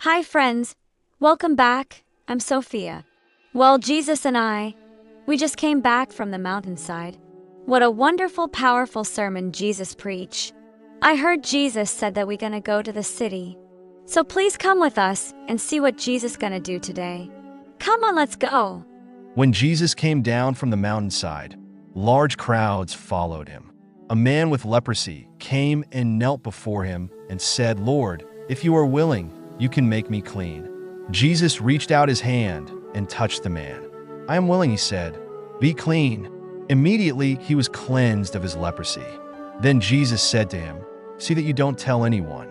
Hi friends, welcome back. I'm Sophia. Well, Jesus and we just came back from the mountainside. What a wonderful, powerful sermon Jesus preached. I heard Jesus said that we're gonna go to the city. So please come with us and see what Jesus gonna do today. Come on, let's go. When Jesus came down from the mountainside, large crowds followed him. A man with leprosy came and knelt before him and said, "Lord, if you are willing, you can make me clean." Jesus reached out his hand and touched the man. "I am willing," he said. "Be clean." Immediately, he was cleansed of his leprosy. Then Jesus said to him, "See that you don't tell anyone,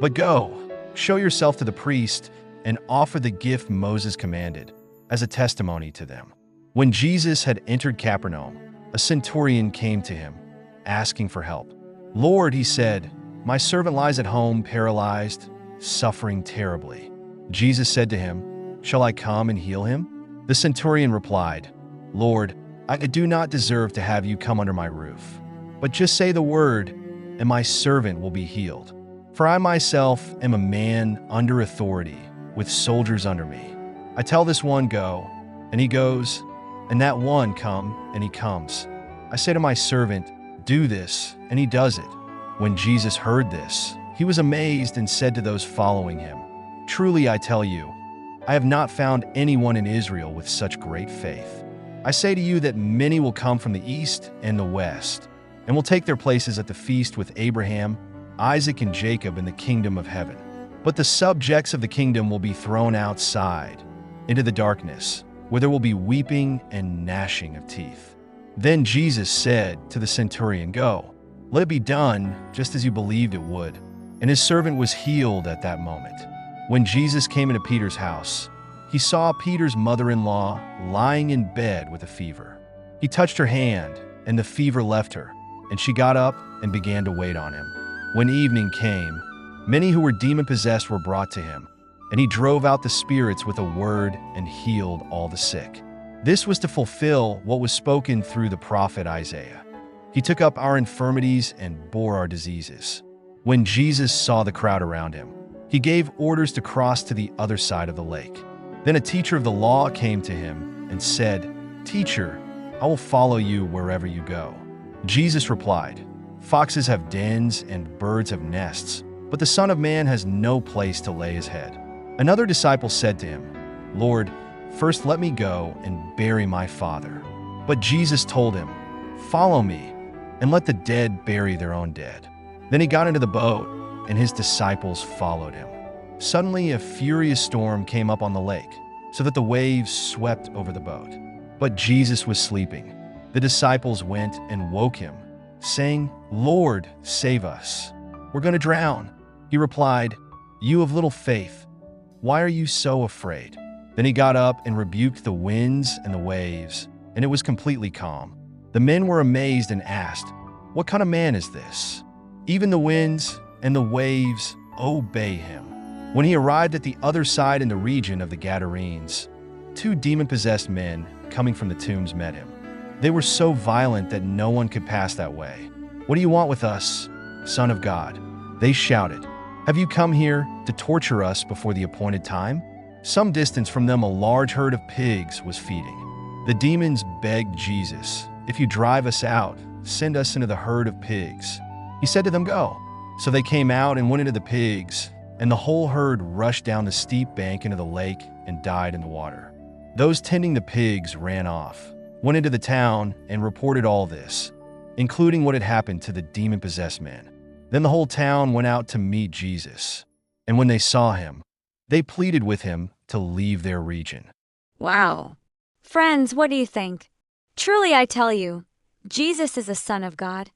but go, show yourself to the priest and offer the gift Moses commanded as a testimony to them." When Jesus had entered Capernaum, a centurion came to him, asking for help. "Lord," he said, "my servant lies at home paralyzed, suffering terribly." Jesus said to him, "Shall I come and heal him?" The centurion replied, "Lord, I do not deserve to have you come under my roof, but just say the word, and my servant will be healed. For I myself am a man under authority, with soldiers under me. I tell this one, 'Go,' and he goes, and that one, 'Come,' and he comes. I say to my servant, 'Do this,' and he does it." When Jesus heard this, he was amazed and said to those following him, "Truly I tell you, I have not found anyone in Israel with such great faith. I say to you that many will come from the east and the west, and will take their places at the feast with Abraham, Isaac, and Jacob in the kingdom of heaven. But the subjects of the kingdom will be thrown outside, into the darkness, where there will be weeping and gnashing of teeth." Then Jesus said to the centurion, "Go, let it be done just as you believed it would." And his servant was healed at that moment. When Jesus came into Peter's house, he saw Peter's mother-in-law lying in bed with a fever. He touched her hand, and the fever left her, and she got up and began to wait on him. When evening came, many who were demon-possessed were brought to him, and he drove out the spirits with a word and healed all the sick. This was to fulfill what was spoken through the prophet Isaiah. He took up our infirmities and bore our diseases. When Jesus saw the crowd around him, he gave orders to cross to the other side of the lake. Then a teacher of the law came to him and said, "Teacher, I will follow you wherever you go." Jesus replied, "Foxes have dens and birds have nests, but the Son of Man has no place to lay his head." Another disciple said to him, "Lord, first let me go and bury my father." But Jesus told him, "Follow me, and let the dead bury their own dead." Then he got into the boat, and his disciples followed him. Suddenly a furious storm came up on the lake, so that the waves swept over the boat. But Jesus was sleeping. The disciples went and woke him, saying, "Lord, save us. We're going to drown." He replied, "You of little faith, why are you so afraid?" Then he got up and rebuked the winds and the waves, and it was completely calm. The men were amazed and asked, "What kind of man is this? Even the winds and the waves obey him." When he arrived at the other side in the region of the Gadarenes, two demon-possessed men coming from the tombs met him. They were so violent that no one could pass that way. "What do you want with us, Son of God?" they shouted. "Have you come here to torture us before the appointed time?" Some distance from them, a large herd of pigs was feeding. The demons begged Jesus, "If you drive us out, send us into the herd of pigs." He said to them, "Go." So they came out and went into the pigs, and the whole herd rushed down the steep bank into the lake and died in the water. Those tending the pigs ran off, went into the town, and reported all this, including what had happened to the demon-possessed man. Then the whole town went out to meet Jesus, and when they saw him, they pleaded with him to leave their region. Wow. Friends, what do you think? Truly I tell you, Jesus is the Son of God.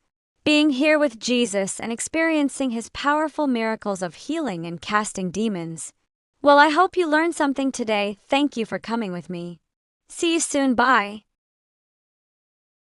Being here with Jesus and experiencing his powerful miracles of healing and casting demons. Well, I hope you learned something today. Thank you for coming with me. See you soon. Bye.